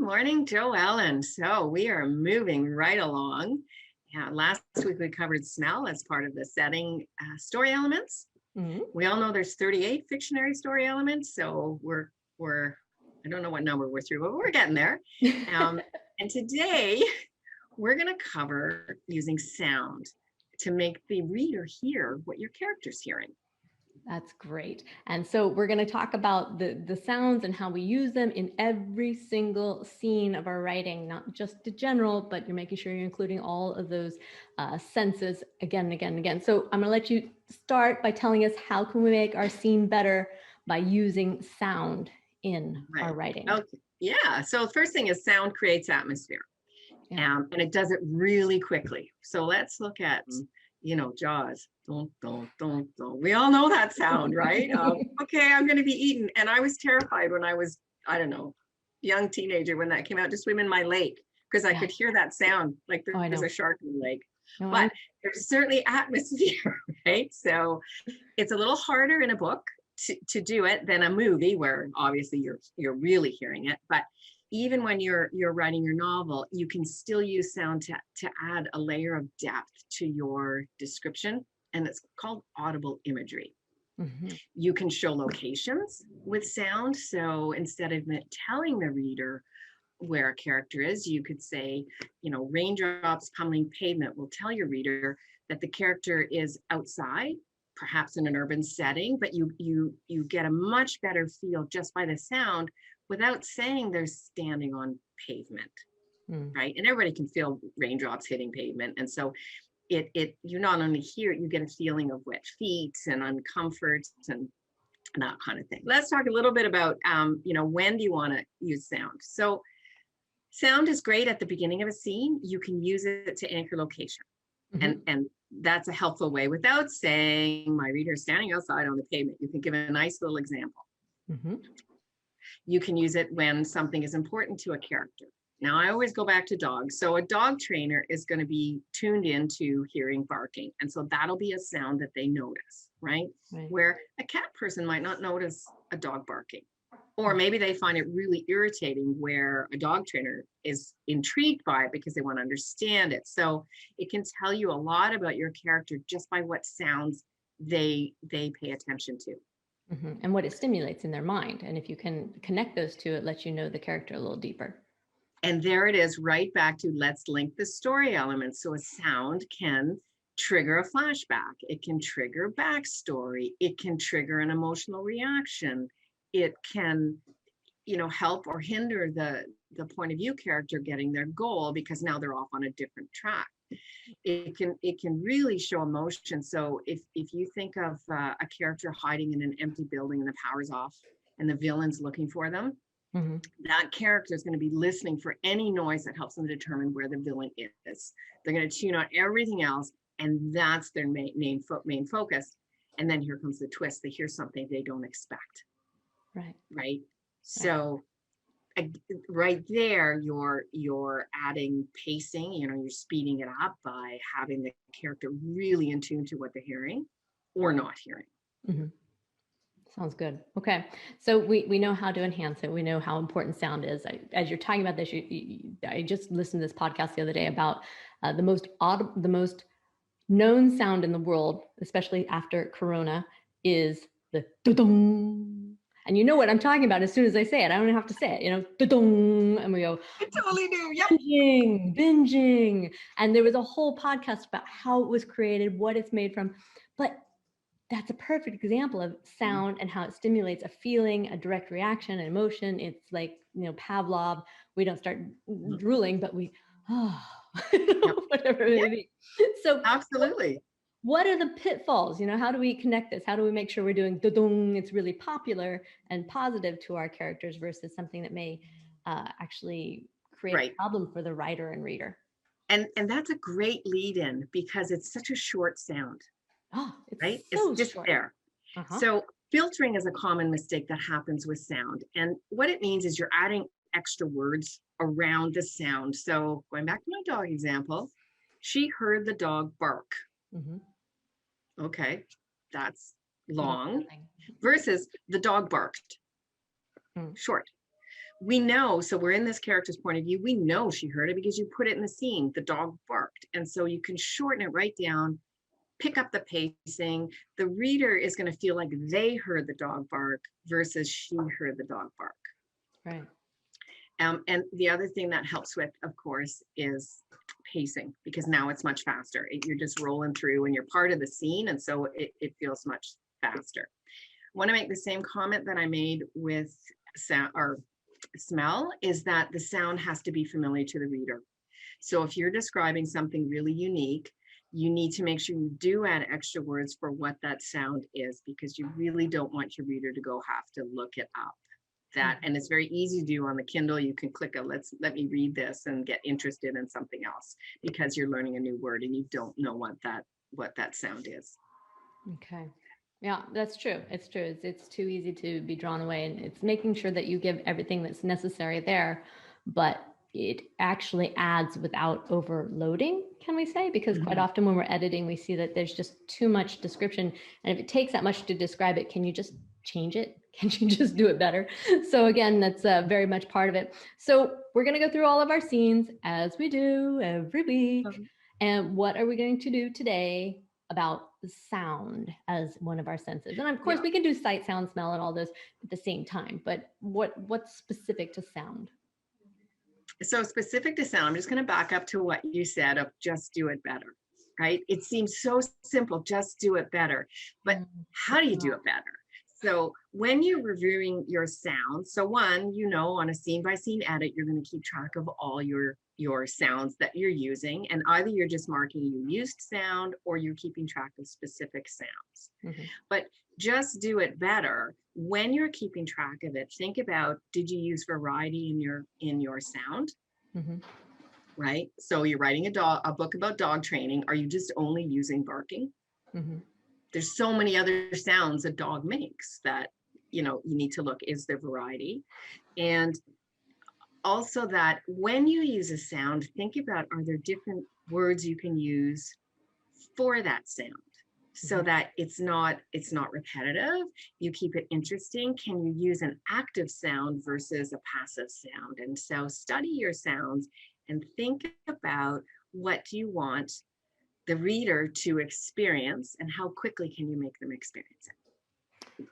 morning, Joellen. So we are moving right along. Last week we covered smell as part of the setting story elements. We all know there's 38 fictionary story elements, so we're I don't know what number we're through, but we're getting there. And today we're going to cover using sound to make the reader hear what your character's hearing. That's great. And so we're going to talk about the sounds and how we use them in every single scene of our writing, not just the general, but you're making sure you're including all of those senses again and again and again. So I'm going to let you start by telling us how can we make our scene better by using sound in our writing. Okay. Yeah. So the first thing is sound creates atmosphere. Yeah. And it does it really quickly. So let's look at Jaws. Don't. We all know that sound, right? Okay, I'm going to be eaten. And I was terrified when I was, young teenager when that came out to swim in my lake because I could hear that sound like there's a shark in the lake. But there's certainly atmosphere, right? So it's a little harder in a book to do it than a movie where obviously you're really hearing it. But even when you're writing your novel, you can still use sound to add a layer of depth to your description. And it's called Audible Imagery. Mm-hmm. You can show locations with sound. So instead of telling the reader where a character is, you could say, raindrops pummeling pavement will tell your reader that the character is outside, perhaps in an urban setting, but you get a much better feel just by the sound without saying they're standing on pavement, right? And everybody can feel raindrops hitting pavement. And so you not only hear it, you get a feeling of wet feet and uncomfort and that kind of thing. Let's talk a little bit about, when do you want to use sound? So sound is great at the beginning of a scene. You can use it to anchor location. Mm-hmm. And that's a helpful way without saying my reader is standing outside on the pavement. You can give a nice little example. Mm-hmm. You can use it when something is important to a character. Now, I always go back to dogs. So a dog trainer is going to be tuned into hearing barking. And so that'll be a sound that they notice, right? Where a cat person might not notice a dog barking. Or maybe they find it really irritating where a dog trainer is intrigued by it because they want to understand it. So it can tell you a lot about your character just by what sounds they pay attention to. Mm-hmm. And what it stimulates in their mind. And if you can connect those two, it lets you know the character a little deeper. And there it is, right back to let's link the story elements. So a sound can trigger a flashback. It can trigger backstory. It can trigger an emotional reaction. It can, help or hinder the point of view character getting their goal because now they're off on a different track. It can really show emotion. So if you think of a character hiding in an empty building and the power's off and the villain's looking for them, mm-hmm. that character is going to be listening for any noise that helps them determine where the villain is. They're going to tune out everything else, and that's their main focus. And then here comes the twist. They hear something they don't expect. Right. So right there, you're adding pacing, you're speeding it up by having the character really in tune to what they're hearing or not hearing. Mm-hmm. Sounds good. Okay. So we know how to enhance it. We know how important sound is. As you're talking about this, I just listened to this podcast the other day about the most known sound in the world, especially after Corona, is the dong. And you know what I'm talking about as soon as I say it. I don't have to say it, dong, and we go. I totally do. Yep. Binging. And there was a whole podcast about how it was created, what it's made from. But that's a perfect example of sound and how it stimulates a feeling, a direct reaction, an emotion. It's like, Pavlov, we don't start drooling, but we, whatever it may be. So absolutely. What are the pitfalls? How do we connect this? How do we make sure we're doing dong? It's really popular and positive to our characters versus something that may actually create a problem for the writer and reader. And that's a great lead in because it's such a short sound. Oh, it's right? So it's just short. there. Uh-huh. So filtering is a common mistake that happens with sound. And what it means is you're adding extra words around the sound. So going back to my dog example, she heard the dog bark. Mm-hmm. Okay, that's long versus the dog barked. Short. we know, so we're in this character's point of view, we know she heard it because you put it in the scene, the dog barked. And so you can shorten it right down, pick up the pacing. The reader is going to feel like they heard the dog bark versus she heard the dog bark. Right. And the other thing that helps with, of course, is pacing, because now it's much faster. You're just rolling through and you're part of the scene. And so it feels much faster. I want to make the same comment that I made with sound or smell, is that the sound has to be familiar to the reader. So if you're describing something really unique, you need to make sure you do add extra words for what that sound is, because you really don't want your reader to go have to look it up. That, and it's very easy to do on the Kindle. You can click a let me read this and get interested in something else because you're learning a new word and you don't know what that sound is. Okay. Yeah, that's true. It's true. It's too easy to be drawn away, and it's making sure that you give everything that's necessary there, but it actually adds without overloading, can we say? Because quite often when we're editing, we see that there's just too much description. And if it takes that much to describe it, can you just change it? Can you just do it better? So again, that's very much part of it. So we're going to go through all of our scenes as we do every week. And what are we going to do today about sound as one of our senses? And of course, we can do sight, sound, smell, and all those at the same time. But what's specific to sound? So specific to sound, I'm just going to back up to what you said of just do it better, right? It seems so simple, just do it better. But how do you do it better? So when you're reviewing your sound, so one, on a scene by scene edit, you're going to keep track of all your sounds that you're using. And either you're just marking you used sound or you're keeping track of specific sounds. But just do it better. When you're keeping track of it, think about, did you use variety in your sound? Right? So you're writing a book about dog training. Are you just only using barking? There's so many other sounds a dog makes that, you need to look, is there variety? And also that when you use a sound, think about, are there different words you can use for that sound so that it's not repetitive, you keep it interesting. Can you use an active sound versus a passive sound? And so study your sounds and think about, what do you want the reader to experience and how quickly can you make them experience it?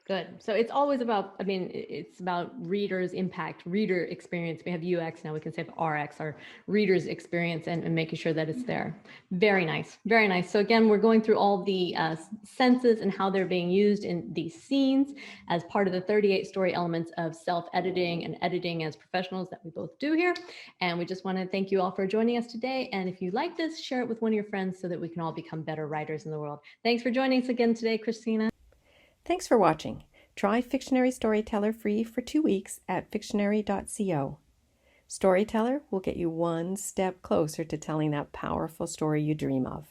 Good. So it's always about, it's about readers' impact, reader experience. We have UX now, we can say RX, our readers' experience, and making sure that it's there. Very nice. Very nice. So again, we're going through all the senses and how they're being used in these scenes as part of the 38 story elements of self-editing and editing as professionals that we both do here. And we just want to thank you all for joining us today. And if you like this, share it with one of your friends so that we can all become better writers in the world. Thanks for joining us again today, Christina. Thanks for watching. Try Fictionary Storyteller free for 2 weeks at fictionary.co. Storyteller will get you one step closer to telling that powerful story you dream of.